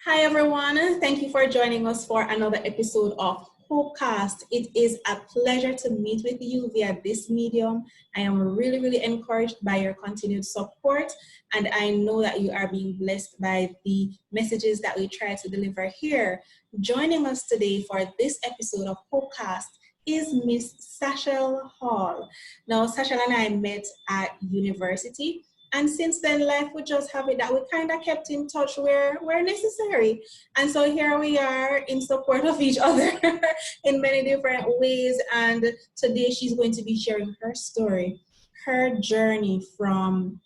Hi everyone, thank you for joining us for another episode of Hopecast. It is a pleasure to meet with you via this medium. I am really encouraged by your continued support, and I know that you are being blessed by the messages that we try to deliver here. Joining us today for this episode of Hopecast is Miss Sashell Hall. Now, Sashell and I met at university. And since then, life would just have it that we kind of kept in touch where necessary. And so here we are in support of each other in many different ways. And today she's going to be sharing her story, her journey from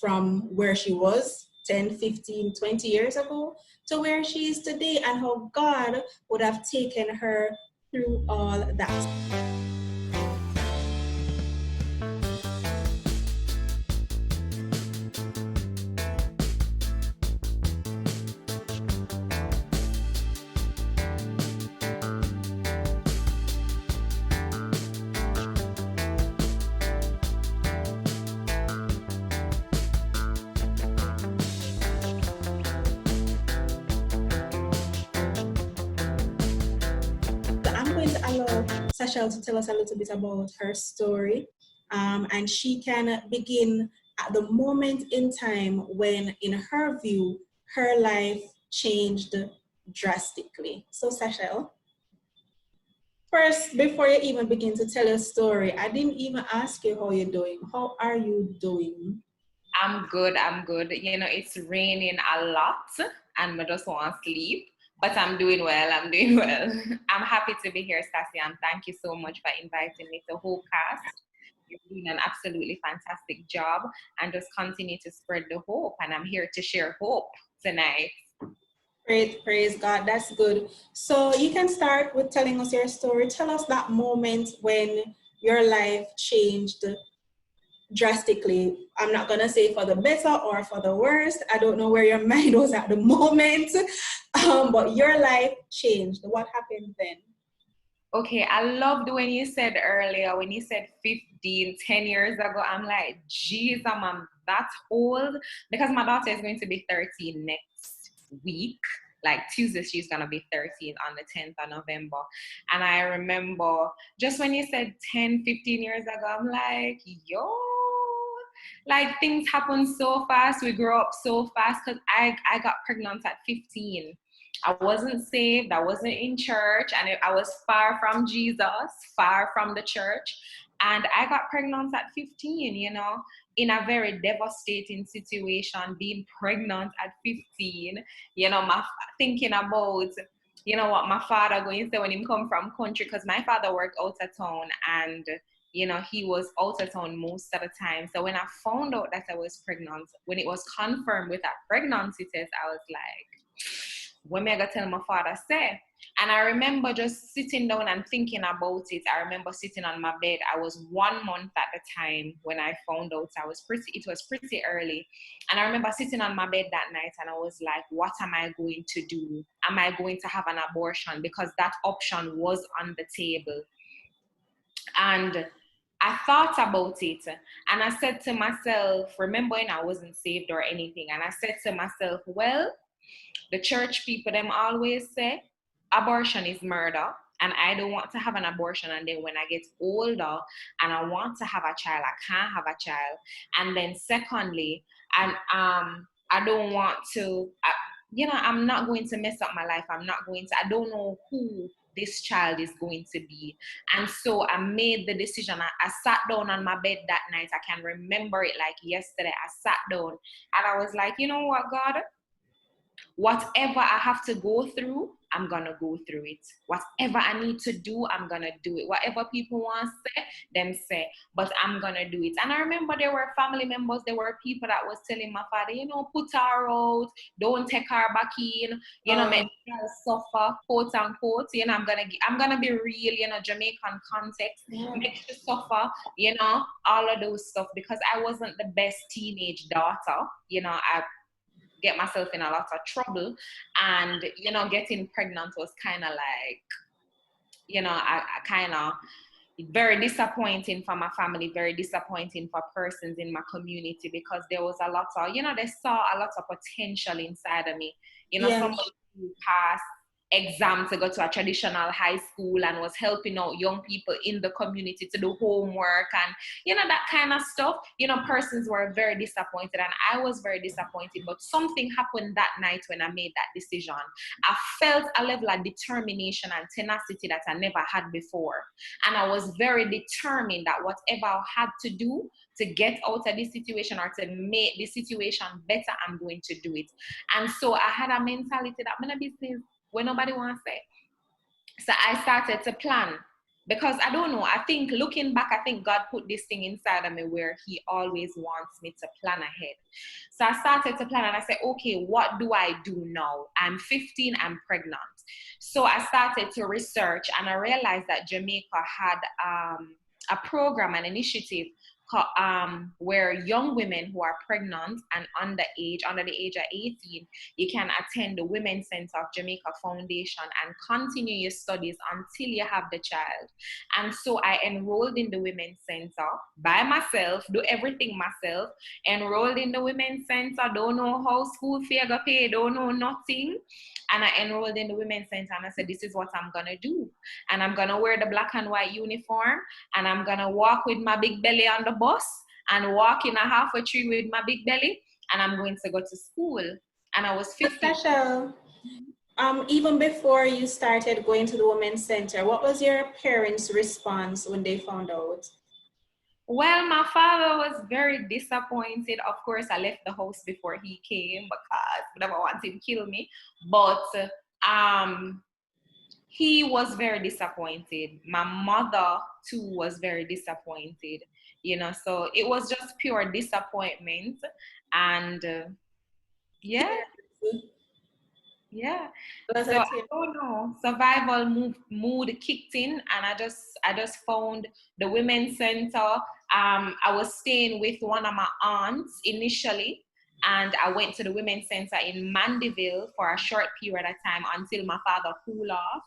where she was 10, 15, 20 years ago to where she is today, and how God would have taken her through all that. Sashell to tell us a little bit about her story, and she can begin at the moment in time when, in her view, her life changed drastically. So Sashell, first, before you even begin to tell your story, I didn't even ask you how you're doing. How are you doing? I'm good. You know, it's raining a lot and I just want to sleep. But I'm doing well. I'm happy to be here, Stacey, and thank you so much for inviting me to Hopecast. You're doing an absolutely fantastic job, and just continue to spread the hope. And I'm here to share hope tonight. Great, praise God. That's good. So you can start with telling us your story. Tell us that moment when your life changed drastically. I'm not gonna say for the better or for the worst. I don't know where your mind was at the moment, but your life changed. What happened then? Okay, I loved when you said earlier, when you said 15, 10 years ago, I'm like, geez, I'm that old, because my daughter is going to be 13 next week. Like Tuesday, she's going to be 13 on the 10th of November. And I remember just when you said 10, 15 years ago, I'm like, yo, like things happen so fast. We grow up so fast, because I got pregnant at 15. I wasn't saved, I wasn't in church, and I was far from Jesus, far from the church. And I got pregnant at 15, you know, in a very devastating situation, being pregnant at 15, you know, thinking about, you know, what my father going to say when he come from country, because my father worked out of town, and you know, he was out of town most of the time. So when I found out that I was pregnant, when it was confirmed with that pregnancy test, I was like, what am I gonna tell my father say? And I remember just sitting down and thinking about it. I remember sitting on my bed. I was 1 month at the time when I found out. It was pretty early. And I remember sitting on my bed that night, and I was like, what am I going to do? Am I going to have an abortion? Because that option was on the table. And I thought about it, and I said to myself, remembering I wasn't saved or anything, and I said to myself, well, the church people, them always say abortion is murder, and I don't want to have an abortion, and then when I get older and I want to have a child, I can't have a child. And then secondly, and I don't want to, you know, I'm not going to mess up my life. I don't know who this child is going to be. And so I made the decision. I sat down on my bed that night. I can remember it like yesterday. I sat down and I was like, you know what, God? Whatever I have to go through, I'm going to go through it. Whatever I need to do, I'm going to do it. Whatever people want to say, them say, but I'm going to do it. And I remember there were family members, there were people that was telling my father, you know, put her out, don't take her back in, you know, make her suffer, quote unquote. You know, I'm going to be real, you know, Jamaican context, make her suffer, you know, all of those stuff, because I wasn't the best teenage daughter. You know, I get myself in a lot of trouble, and you know, getting pregnant was kind of like, you know, I kind of, very disappointing for my family, very disappointing for persons in my community, because there was a lot of, they saw a lot of potential inside of me. Somebody who passed exam to go to a traditional high school and was helping out young people in the community to do homework and that kind of stuff. Persons were very disappointed, and I was very disappointed. But something happened that night when I made that decision. I felt a level of determination and tenacity that I never had before, and I was very determined that whatever I had to do to get out of this situation or to make the situation better, I'm going to do it. And so I had a mentality that I'm gonna be business when nobody wants it. So I started to plan, because I don't know, I think looking back, I think God put this thing inside of me where he always wants me to plan ahead. So I started to plan, and I said, okay, what do I do now? I'm 15, I'm pregnant. So I started to research, and I realized that Jamaica had a program, an initiative where young women who are pregnant and under the age of 18, you can attend the Women's Center of Jamaica Foundation and continue your studies until you have the child. And so I enrolled in the Women's Center by myself, do everything myself, enrolled in the Women's Center, don't know how school fee I got paid, don't know nothing. And I enrolled in the Women's Center, and I said, this is what I'm going to do. And I'm going to wear the black and white uniform, and I'm going to walk with my big belly on the bus and walk in a half a tree with my big belly, and I'm going to go to school. And I was 15. Sashell, even before you started going to the Women's Center, what was your parents' response when they found out? Well, my father was very disappointed. Of course, I left the house before he came because I never wanted him to kill me. But he was very disappointed. My mother, too, was very disappointed. So it was just pure disappointment. And yeah. So I don't know. Survival mood kicked in, and I just found the Women's Center. I was staying with one of my aunts initially, and I went to the Women's Center in Mandeville for a short period of time until my father cooled off.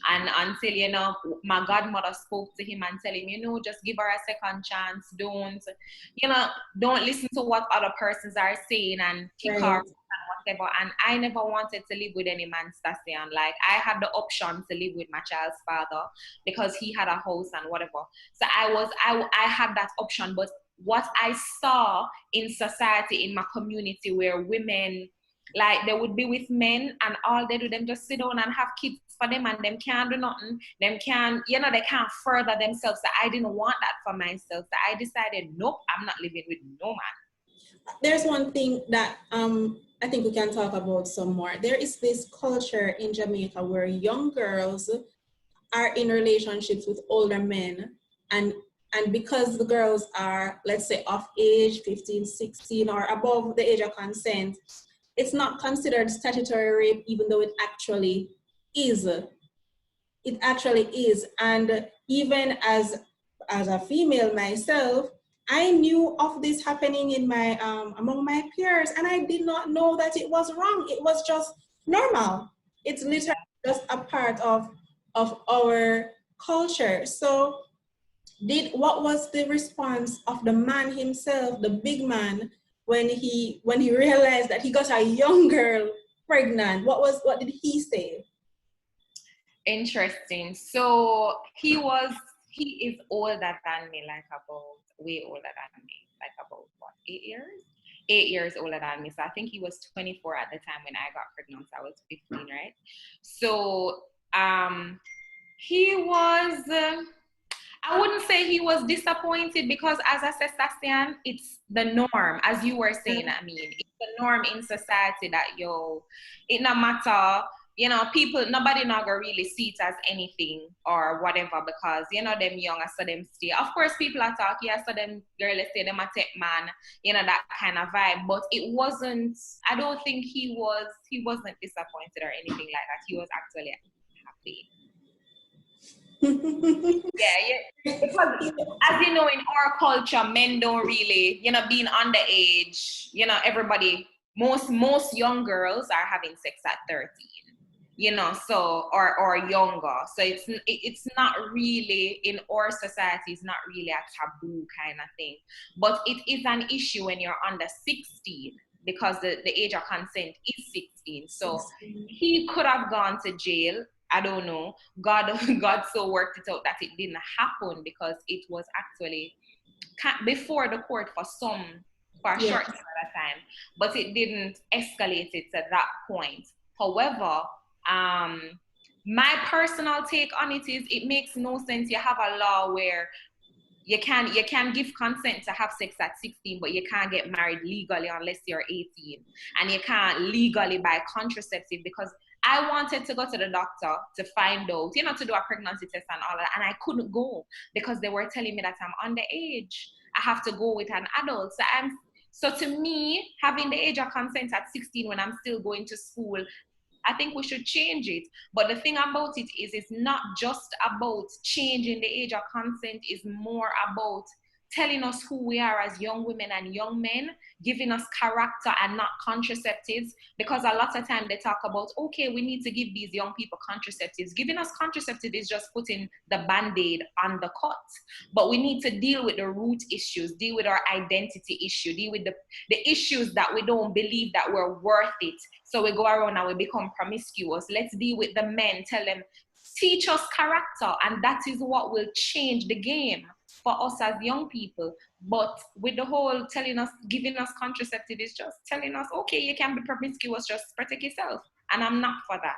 And until, my godmother spoke to him and tell him, just give her a second chance. Don't listen to what other persons are saying and kick her and whatever. And I never wanted to live with any man, Stasyan. Like, I had the option to live with my child's father because he had a house and whatever. So I had that option. But what I saw in society, in my community, where women, like, they would be with men and all they do, them just sit down and have kids for them, and them can't do nothing. Them can't, they can't further themselves. So I didn't want that for myself. So I decided, nope, I'm not living with no man. There's one thing that I think we can talk about some more. There is this culture in Jamaica where young girls are in relationships with older men, and because the girls are, let's say, of age, 15, 16, or above the age of consent, it's not considered statutory rape, even though it actually is. It actually is. And even as a female myself, I knew of this happening in my among my peers, and I did not know that it was wrong. It was just normal. It's literally just a part of our culture. So what was the response of the man himself, the big man, when he realized that he got a young girl pregnant? What did he say? Interesting. So he is older than me, like about way older than me, like about what, 8 years? 8 years older than me. So I think he was 24 at the time when I got pregnant. So I was 15, right? So he was, I wouldn't say he was disappointed, because as I said, Sasyan, it's the norm, as you were saying. I mean, it's the norm in society that it no matter, people, nobody not gonna really see it as anything or whatever, because them young, I saw them stay. Of course, people are talking, I saw them girl, let's say them a take man, that kind of vibe. But it wasn't, I don't think he wasn't disappointed or anything like that. He was actually happy. Yeah. Because as you know, in our culture, men don't really, being underage, everybody, most young girls are having sex at 13. you know, so, or younger. So it's not really, in our society, it's not really a taboo kind of thing. But it is an issue when you're under 16, because the age of consent is 16. So 16. he could have gone to jail. I don't know. God so worked it out that it didn't happen, because it was actually before the court for a Yeah. short period of time, but it didn't escalate it to that point. However, my personal take on it is, it makes no sense. You have a law where you can give consent to have sex at 16, but you can't get married legally unless you're 18, and you can't legally buy contraceptive, because I wanted to go to the doctor to find out, you know, to do a pregnancy test and all that, and I couldn't go because they were telling me that I'm underage. I have to go with an adult. So to me, having the age of consent at 16 when I'm still going to school, I think we should change it. But the thing about it is, it's not just about changing the age of consent, it's more about telling us who we are as young women and young men, giving us character and not contraceptives. Because a lot of time they talk about, okay, we need to give these young people contraceptives. Giving us contraceptives is just putting the band-aid on the cut. But we need to deal with the root issues, deal with our identity issue, deal with the issues that we don't believe that we're worth it. So we go around and we become promiscuous. Let's deal with the men, tell them, teach us character, and that is what will change the game for us as young people. But with the whole telling us, giving us contraceptive, is just telling us, okay, you can be promiscuous, just protect yourself. And I'm not for that.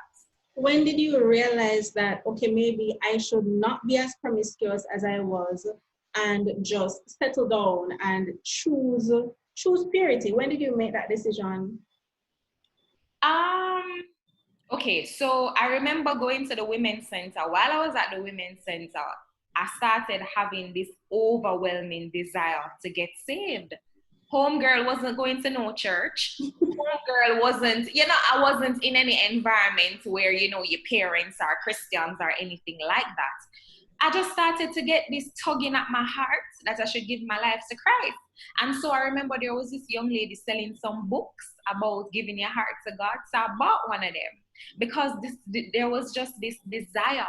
When did you realize that, okay, maybe I should not be as promiscuous as I was and just settle down and choose purity? When did you make that decision? Okay, so I remember going to the women's center. While I was at the women's center, I started having this overwhelming desire to get saved. Homegirl wasn't going to no church. Homegirl wasn't, you know, I wasn't in any environment where, you know, your parents are Christians or anything like that. I just started to get this tugging at my heart that I should give my life to Christ. And so I remember there was this young lady selling some books about giving your heart to God. So I bought one of them because there was just this desire.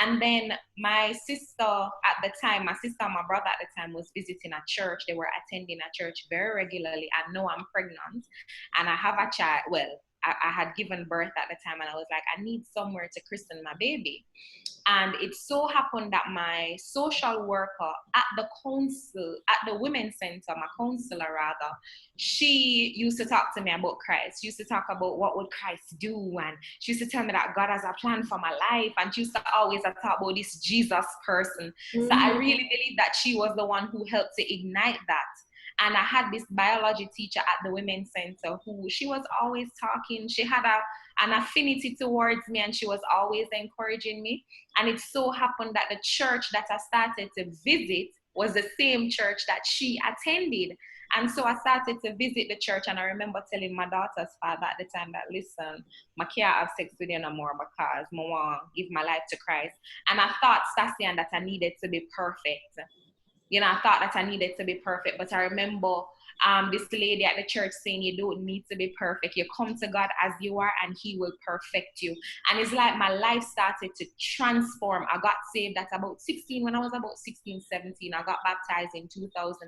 And then my sister at the time, my sister and my brother at the time was visiting a church. They were attending a church very regularly. I know I'm pregnant and I have a child. Well, I had given birth at the time, and I was like, I need somewhere to christen my baby. And it so happened that my social worker at the women's center, my counselor rather, she used to talk to me about Christ. She used to talk about what would Christ do. And she used to tell me that God has a plan for my life. And she used to always talk about this Jesus person. Mm-hmm. So I really believe that she was the one who helped to ignite that. And I had this biology teacher at the women's center who, she was always talking. She had an affinity towards me, and she was always encouraging me. And it so happened that the church that I started to visit was the same church that she attended. And so I started to visit the church, and I remember telling my daughter's father at the time that, listen, I can't have sex with you no more because I want to give my life to Christ. And I thought, Sashell, that I needed to be perfect. You know, I thought that I needed to be perfect, but I remember this lady at the church saying, you don't need to be perfect. You come to God as you are and he will perfect you. And it's like my life started to transform. I got saved at about 16. When I was about 16, 17, I got baptized in 2009.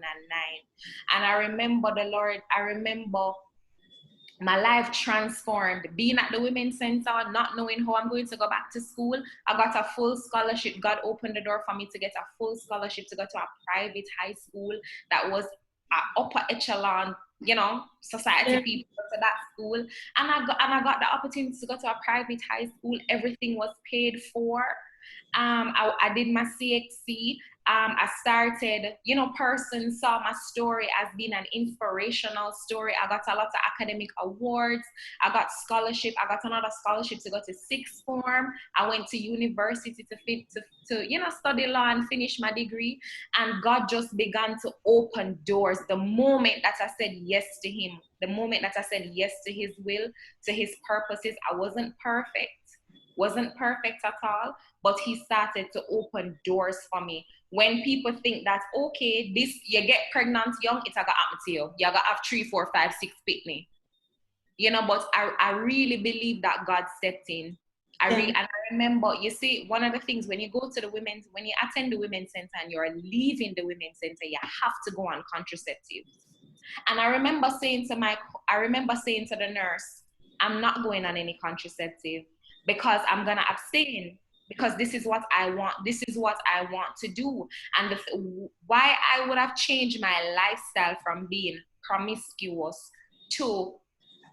And I remember the Lord, I remember my life transformed. Being at the women's center, not knowing how I'm going to go back to school, I got a full scholarship. God opened the door for me to get a full scholarship to go to a private high school that was upper echelon, you know, society people to that school. And I got the opportunity to go to a private high school. Everything was paid for. I did my CXC. I started, you know, person saw my story as being an inspirational story. I got a lot of academic awards. I got scholarship. I got another scholarship to go to sixth form. I went to university to you know, study law and finish my degree. And God just began to open doors. The moment that I said yes to him, the moment that I said yes to his will, to his purposes, I wasn't perfect at all, but he started to open doors for me. When people think that, okay, this, you get pregnant young, it's gonna happen to you. You're gonna have 3, 4, 5, 6 pitney. You know, but I really believe that God stepped in. And I remember, you see, one of the things when you attend the women's center and you're leaving the women's center, you have to go on contraceptives. And I remember saying to the nurse, I'm not going on any contraceptive because I'm gonna abstain, because this is what I want. This is what I want to do. And why I would have changed my lifestyle from being promiscuous to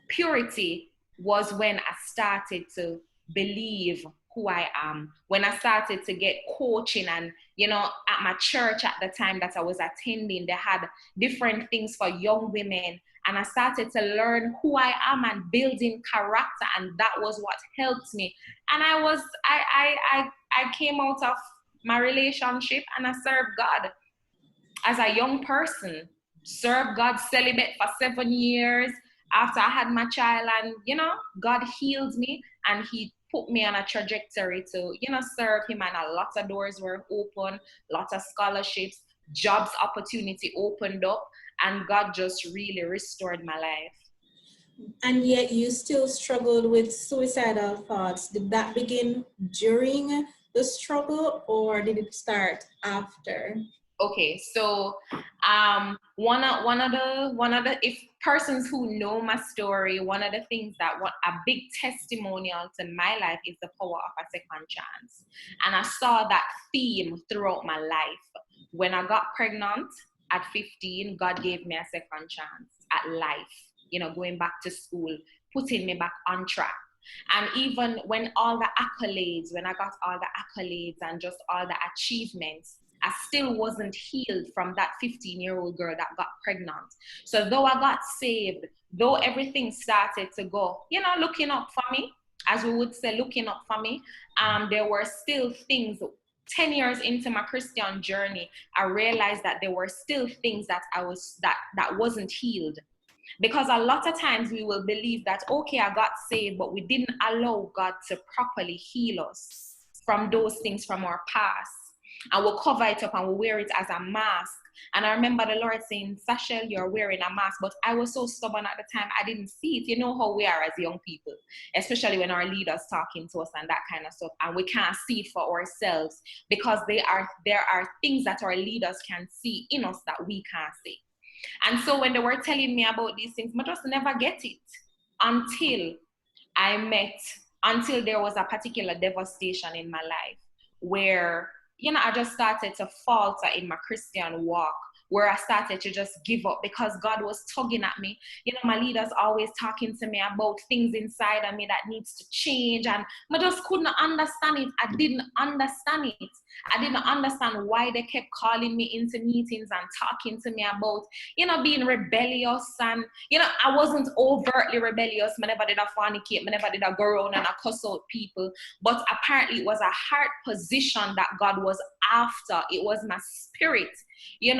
purity was when I started to believe who I am, when I started to get coaching. And at my church at the time that I was attending, they had different things for young women, and I started to learn who I am and building character, and that was what helped me. And I came out of my relationship and I served God as a young person, served God celibate for 7 years after I had my child. And God healed me, and he put me on a trajectory to serve him, and a lot of doors were open, lots of scholarships, jobs opportunity opened up, and God just really restored my life. And yet you still struggled with suicidal thoughts. Did that begin during the struggle, or did it start after? Okay, so one of the if persons who know my story, one of the things that a big testimonial to my life is the power of a second chance. And I saw that theme throughout my life. When I got pregnant at 15, God gave me a second chance at life, going back to school, putting me back on track. And even when I got all the accolades and just all the achievements, I still wasn't healed from that 15-year-old girl that got pregnant. So though I got saved, though everything started to go, looking up for me, as we would say, looking up for me, there were still things. 10 years into my Christian journey, I realized that there were still things that that wasn't healed. Because a lot of times we will believe that, okay, I got saved, but we didn't allow God to properly heal us from those things from our past. And we'll cover it up and we'll wear it as a mask. And I remember the Lord saying, Sashell, you're wearing a mask. But I was so stubborn at the time, I didn't see it. You know how we are as young people, especially when our leaders talking to us and that kind of stuff. And we can't see it for ourselves because there are things that our leaders can see in us that we can't see. And so when they were telling me about these things, I just never get it until there was a particular devastation in my life where I just started to falter in my Christian walk, where I started to just give up because God was tugging at me. My leaders always talking to me about things inside of me that needs to change, and I just couldn't understand it. I didn't understand it. I didn't understand why they kept calling me into meetings and talking to me about, being rebellious. And, I wasn't overtly rebellious. I never did a fornicate. I never did a go around and a cuss out people. But apparently it was a heart position that God was after. It was my spirit. He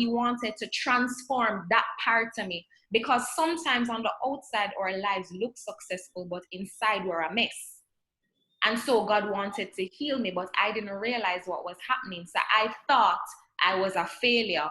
wanted to transform that part of me, because sometimes on the outside our lives look successful, but inside we're a mess. And so God wanted to heal me, but I didn't realize what was happening. So I thought I was a failure.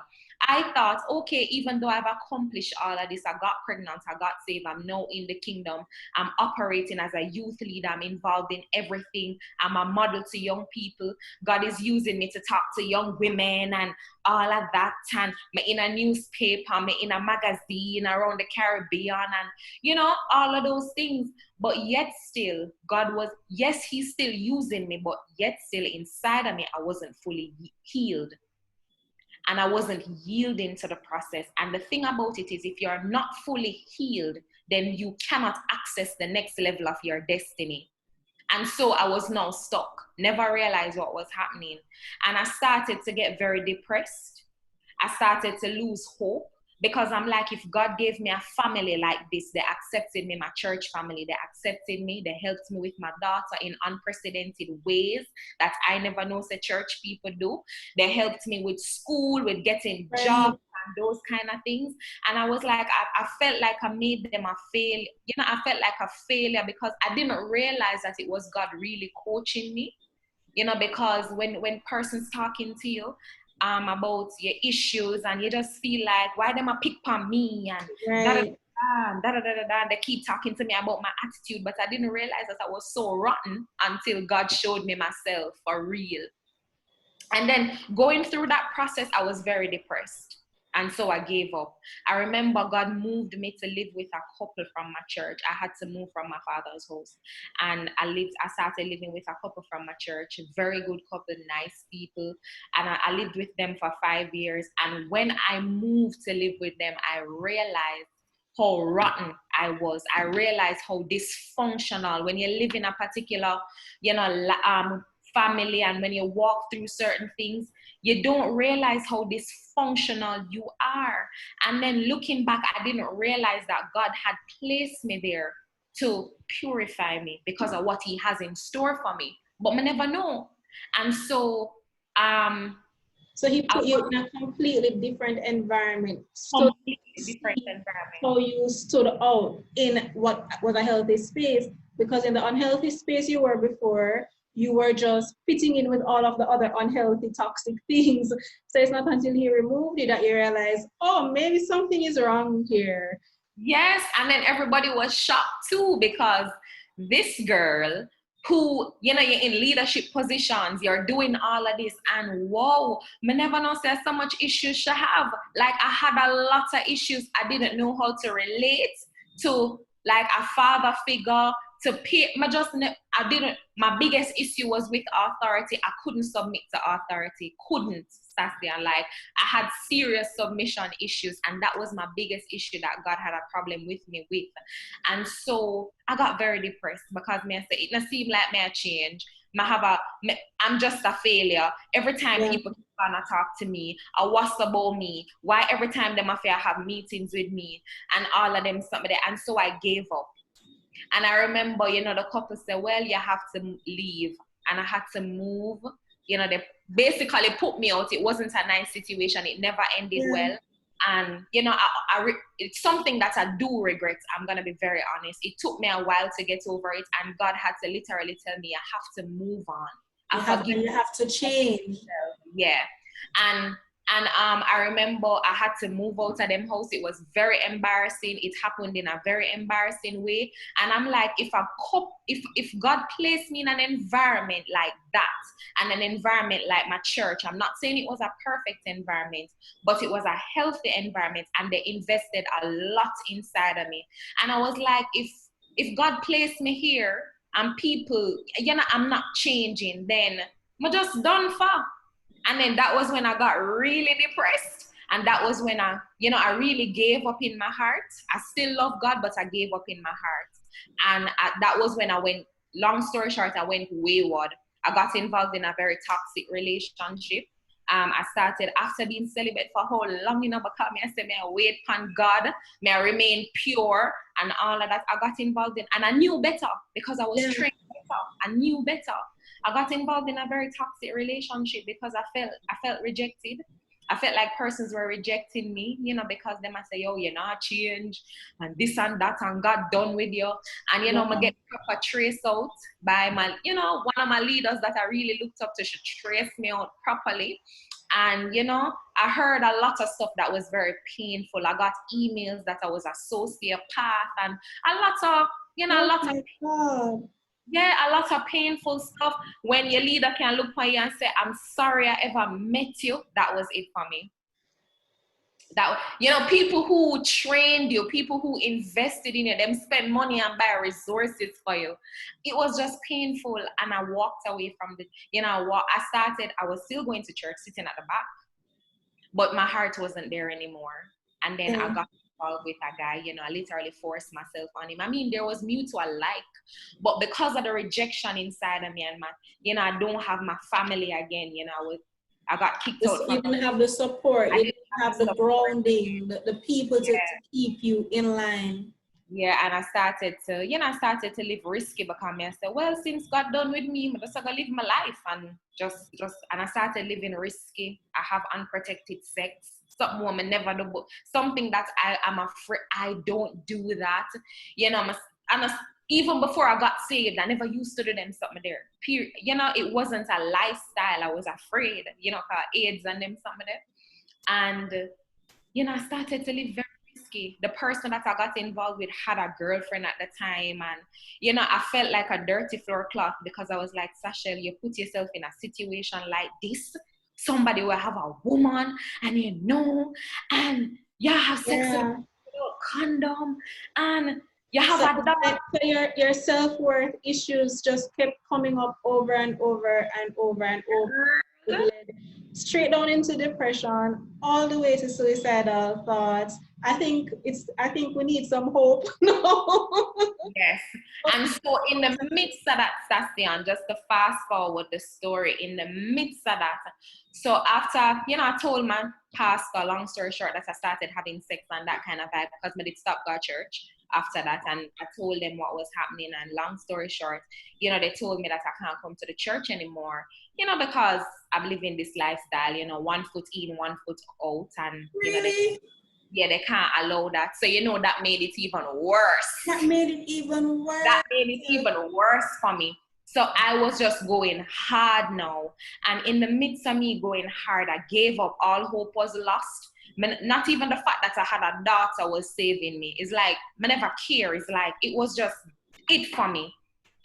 I thought, okay, even though I've accomplished all of this, I got pregnant, I got saved, I'm now in the kingdom, I'm operating as a youth leader, I'm involved in everything, I'm a model to young people, God is using me to talk to young women and all of that, and I'm in a newspaper, I'm in a magazine around the Caribbean, and all of those things. But yet still, he's still using me, but yet still inside of me, I wasn't fully healed. And I wasn't yielding to the process. And the thing about it is, if you're not fully healed, then you cannot access the next level of your destiny. And so I was now stuck, never realized what was happening. And I started to get very depressed. I started to lose hope. Because I'm like, if God gave me a family like this, they accepted me, my church family, they accepted me, they helped me with my daughter in unprecedented ways that I never know the church people do. They helped me with school, with getting jobs and those kind of things. And I was like, I felt like I made them a failure. I felt like a failure because I didn't realize that it was God really coaching me. Because when persons talking to you, about your issues, and you just feel like, why them a pick on me, and da, da, da, da, da. They keep talking to me about my attitude, but I didn't realize that I was so rotten until God showed me myself for real. And then going through that process, I was very depressed. And so I gave up. I remember God moved me to live with a couple from my church. I had to move from my father's house. And I started living with a couple from my church, very good couple, nice people. And I lived with them for 5 years. And when I moved to live with them, I realized how rotten I was. I realized how dysfunctional when you live in a particular, family, and when you walk through certain things, you don't realize how dysfunctional you are. And then looking back, I didn't realize that God had placed me there to purify me because of what he has in store for me. But I never know. And so so he put you in a completely different environment. Completely different environment. So you stood out in what was a healthy space, because in the unhealthy space you were before, you were just fitting in with all of the other unhealthy, toxic things. So it's not until he removed you that you realize, oh, maybe something is wrong here. Yes, and then everybody was shocked too, because this girl who, you're in leadership positions, you're doing all of this, and whoa, me never know there's so much issues she have. Like, I had a lot of issues. I didn't know how to relate to like a father figure, to pay. My biggest issue was with authority. I couldn't submit to authority. Couldn't, Sashell. Like, I had serious submission issues, and that was my biggest issue that God had a problem with me with. And so I got very depressed because I say it doesn't seem like me a change. I'm just a failure. Every time people wanna talk to me, or what's about me, why every time them affair have meetings with me and all of them something. And so I gave up. And I remember, the couple said, well, you have to leave. And I had to move. They basically put me out. It wasn't a nice situation. It never ended well. And, it's something that I do regret. I'm going to be very honest. It took me a while to get over it. And God had to literally tell me, I have to move on. You have to change. Yeah. And I remember I had to move out of them house. It was very embarrassing. It happened in a very embarrassing way. And I'm like, if God placed me in an environment like that, and an environment like my church, I'm not saying it was a perfect environment, but it was a healthy environment, and they invested a lot inside of me. And I was like, if God placed me here and people, I'm not changing, then I'm just done for. And then that was when I got really depressed. And that was when I really gave up in my heart. I still love God, but I gave up in my heart. And that was when I went, long story short, I went wayward. I got involved in a very toxic relationship. I started after being celibate for how long, because I said, may I wait on God, may I remain pure and all of that. I got involved in, and I knew better because I was trained better. I knew better. I got involved in a very toxic relationship because I felt rejected. I felt like persons were rejecting me, because they might say, oh, you're not changed, and this and that, and God done with you. And, I get proper trace out by my, one of my leaders that I really looked up to should trace me out properly. And, I heard a lot of stuff that was very painful. I got emails that I was a sociopath, and a lot of a lot of painful stuff. When your leader can look at you and say, I'm sorry I ever met you, that was it for me. That, people who trained you, people who invested in you, them spend money and buy resources for you. It was just painful, and I walked away from I was still going to church, sitting at the back, but my heart wasn't there anymore. And then I got involved with a guy, I literally forced myself on him. I mean, there was mutual like, but because of the rejection inside of me and my, I don't have my family again, I got kicked out. You didn't have the support, you didn't have the grounding, the people to keep you in line. Yeah, and I started to live risky because I said, well, since God done with me, I'm just gonna live my life, and and I started living risky. I have unprotected sex. Something women never do, but something that I'm afraid I don't do that. Even before I got saved, I never used to do them something there. Period. It wasn't a lifestyle. I was afraid, AIDS and them something there. And I started to live very risky. risky. The person that I got involved with had a girlfriend at the time, and I felt like a dirty floor cloth because I was like, Sashell, you put yourself in a situation like this. Somebody will have a woman, and and you have sex with a condom, and you have a dog. So your self-worth issues just kept coming up over and over and over and over. It led straight down into depression, all the way to suicidal thoughts. I think we need some hope. Yes. And so in the midst of that, Sassion, just to fast forward the story, in the midst of that, so after, I told my pastor, long story short, that I started having sex and that kind of vibe because I did stop go church after that, and I told them what was happening, and long story short, they told me that I can't come to the church anymore, because I'm living this lifestyle, 1 foot in, 1 foot out, and Really? they can't allow that. So that made it even worse. That made it even worse for me. So I was just going hard now. And in the midst of me going hard, I gave up. All hope was lost. Not even the fact that I had a daughter was saving me. It's like, I never care. It's like, it was just it for me.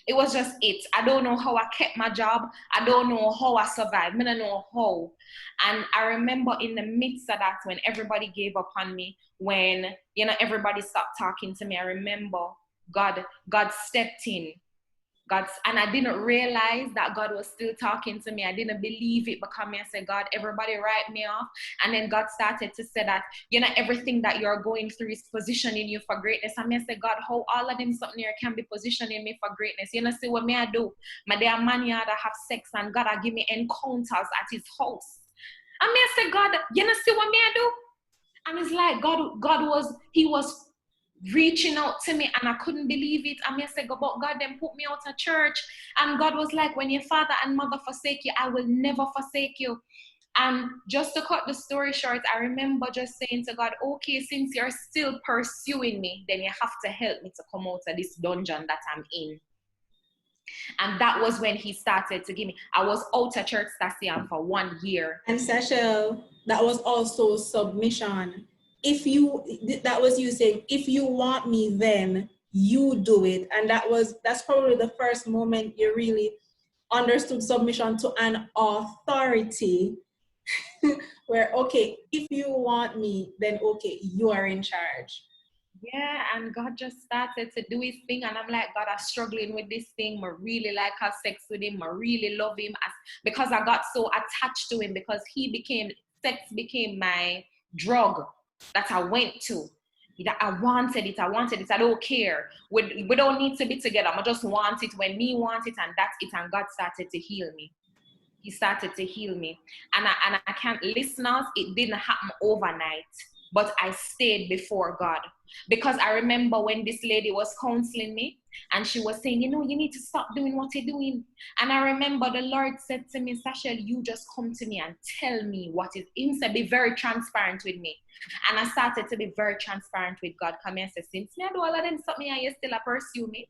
It was just it. I don't know how I kept my job. I don't know how I survived. I don't know how. And I remember in the midst of that, when everybody gave up on me, when, everybody stopped talking to me, I remember God stepped in. And I didn't realize that God was still talking to me. I didn't believe it because I said, God, everybody write me off. And then God started to say that, everything that you're going through is positioning you for greatness. And I said, God, how all of them something here can be positioning me for greatness? See what me I do? My day man yard I have sex and God I give me encounters at his house. And I said, God, see what me I do? And it's like he was reaching out to me, and I couldn't believe it. And I said, but God then put me out of church. And God was like, when your father and mother forsake you, I will never forsake you. And just to cut the story short, I remember just saying to God, okay, since you're still pursuing me, then you have to help me to come out of this dungeon that I'm in. And that was when he started to give me, I was out of church station for 1 year. And Sashell, that was also submission. That was you saying, if you want me, then you do it. And that's probably the first moment you really understood submission to an authority where, okay, if you want me, then okay, you are in charge. Yeah, and God just started to do his thing, and I'm like, God, I'm struggling with this thing. I really like have sex with him. I really love him because I got so attached to him, because sex became my drug that I went to. I wanted it. I don't care. We don't need to be together. I just want it when me want it, and that's it. And God started to heal me. He started to heal me. And I can't, listeners, it didn't happen overnight. But I stayed before God, because I remember when this lady was counseling me, and she was saying, you need to stop doing what you're doing. And I remember the Lord said to me, Sashell, you just come to me and tell me what is. He said, be very transparent with me. And I started to be very transparent with God. Come here and say, since me I do all of them something, and you still pursue me.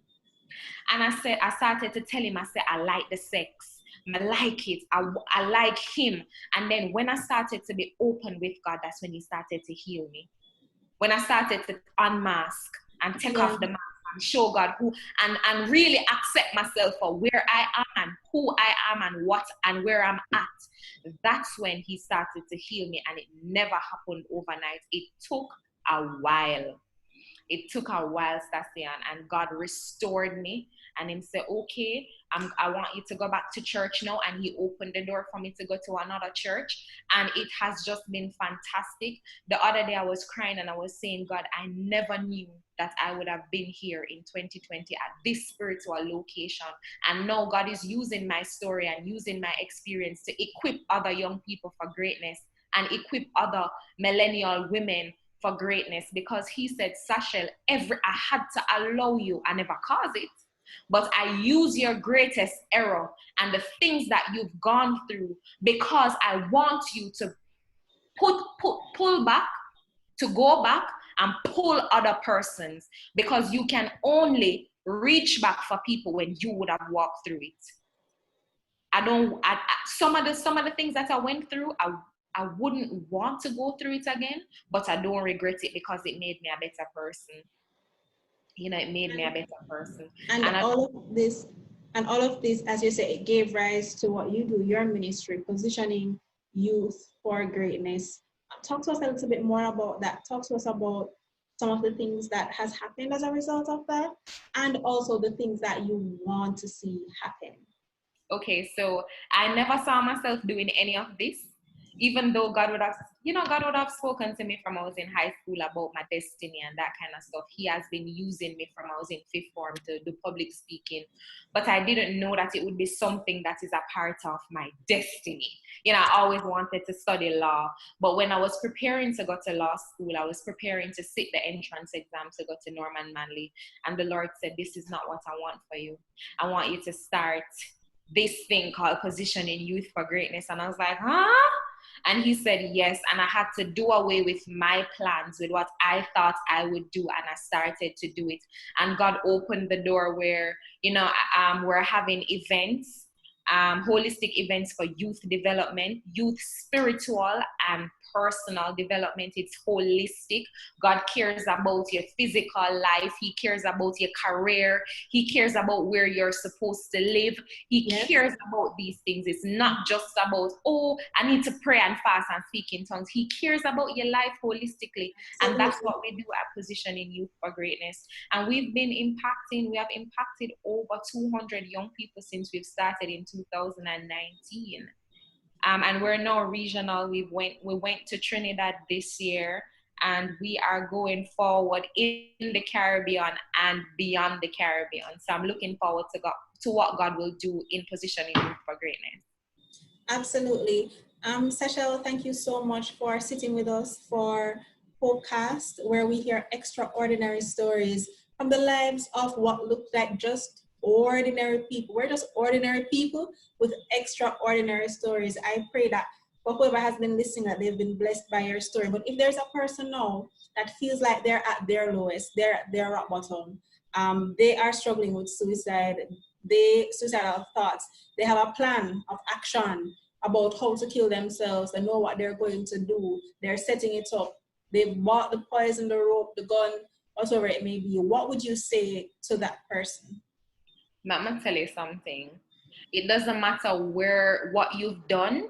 And I started to tell him, I said, I like the sex. I like it. I like him. And then when I started to be open with God, that's when he started to heal me. When I started to unmask and take off the mask and show God who, and really accept myself for where I am and who I am and what and where I'm at, that's when he started to heal me. And it never happened overnight. It took a while. It took a while, Stasyan, and God restored me. And he said, okay, I want you to go back to church now. And he opened the door for me to go to another church. And it has just been fantastic. The other day I was crying and I was saying, God, I never knew that I would have been here in 2020 at this spiritual location. And now God is using my story and using my experience to equip other young people for greatness and equip other millennial women for greatness, because he said, Sashell, I had to allow you. I never caused it, but I use your greatest error and the things that you've gone through, because I want you to pull back, to go back and pull other persons, because you can only reach back for people when you would have walked through it. Some of the things that I went through, I wouldn't want to go through it again, but I don't regret it because it made me a better person. It made me a better person. And And all of this, as you say, it gave rise to what you do, your ministry, positioning youth for greatness. Talk to us a little bit more about that. Talk to us about some of the things that has happened as a result of that, and also the things that you want to see happen. okay, so I never saw myself doing any of this, even though God would have spoken to me from I was in high school about my destiny and that kind of stuff. He has been using me from I was in fifth form to do public speaking, but I didn't know that it would be something that is a part of my destiny. I always wanted to study law, but when I was preparing to go to law school, I was preparing to sit the entrance exam to go to Norman Manley, and the Lord said, "This is not what I want for you. I want you to start this thing called positioning youth for greatness." And I was like, huh? And he said yes. And I had to do away with my plans, with what I thought I would do. And I started to do it. And God opened the door where, we're having events, holistic events for youth development, youth spiritual and personal development. It's holistic. God cares about your physical life. He cares about your career. He cares about where you're supposed to live. He cares about these things. It's not just about, oh, I need to pray and fast and speak in tongues. He cares about your life holistically. And that's what we do at Positioning Youth for Greatness. And we have impacted over 200 young people since we've started in 2019. And we're now regional. We went to Trinidad this year, and we are going forward in the Caribbean and beyond the Caribbean. So I'm looking forward to what God will do in Positioning Youth for Greatness. Absolutely. Sashell, thank you so much for sitting with us for Hopecast, where we hear extraordinary stories from the lives of what look like just ordinary people. We're just ordinary people with extraordinary stories. I pray that for whoever has been listening, that they've been blessed by your story. But if there's a person now that feels like they're at their lowest, they're at their rock bottom, they are struggling with suicidal thoughts, they have a plan of action about how to kill themselves, they know what they're going to do, they're setting it up, they've bought the poison, the rope, the gun, whatever it may be, what would you say to that person? I'm gonna tell you something. It doesn't matter what you've done.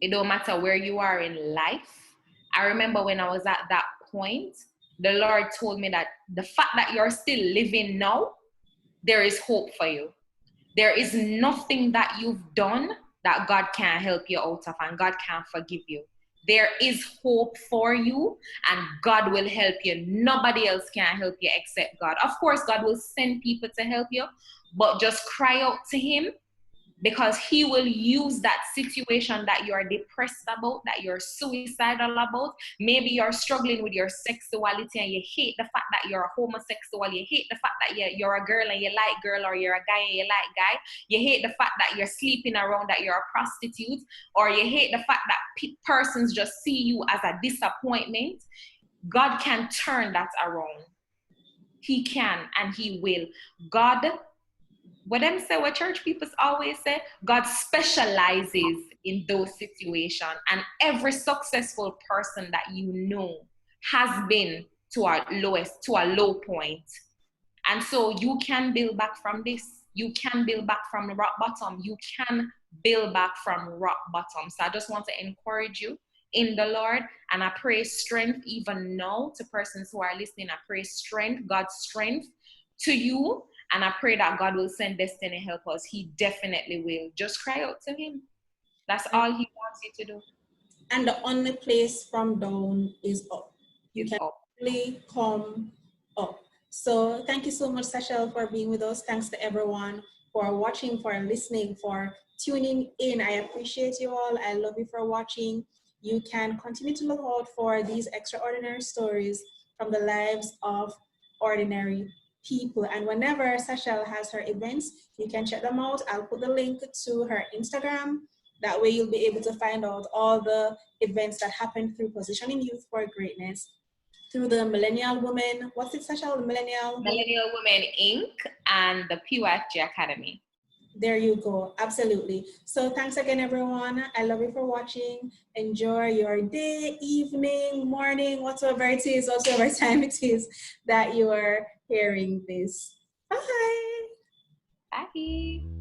It don't matter where you are in life. I remember when I was at that point, the Lord told me that the fact that you're still living now, there is hope for you. There is nothing that you've done that God can't help you out of, and God can't forgive you. There is hope for you, and God will help you. Nobody else can help you except God. Of course, God will send people to help you, but just cry out to Him, because He will use that situation that you're depressed about, that you're suicidal about. Maybe you're struggling with your sexuality and you hate the fact that you're a homosexual. You hate the fact that you're a girl and you like girl, or you're a guy and you like guy. You hate the fact that you're sleeping around, that you're a prostitute, or you hate the fact that persons just see you as a disappointment. God can turn that around. He can, and He will. What church people always say, God specializes in those situations, and every successful person that you know has been to a low point. And so you can build back from this. You can build back from the rock bottom. You can build back from rock bottom. So I just want to encourage you in the Lord, and I pray strength even now to persons who are listening. I pray strength, God's strength to you. And I pray that God will send destiny help us. He definitely will. Just cry out to Him. That's all He wants you to do. And the only place from down is up. You can really come up. So thank you so much, Sashell, for being with us. Thanks to everyone for watching, for listening, for tuning in. I appreciate you all. I love you for watching. You can continue to look out for these extraordinary stories from the lives of ordinary people. And whenever Sashell has her events, you can check them out. I'll put the link to her Instagram. That way you'll be able to find out all the events that happen through Positioning Youth for Greatness, through the Millennial Women. What's it, Sashell? The Millennial Women Inc. and the PYFG Academy. There you go. Absolutely. So thanks again, everyone. I love you for watching. Enjoy your day, evening, morning, whatsoever it is, whatsoever time it is that you are hearing this. Bye. Bye.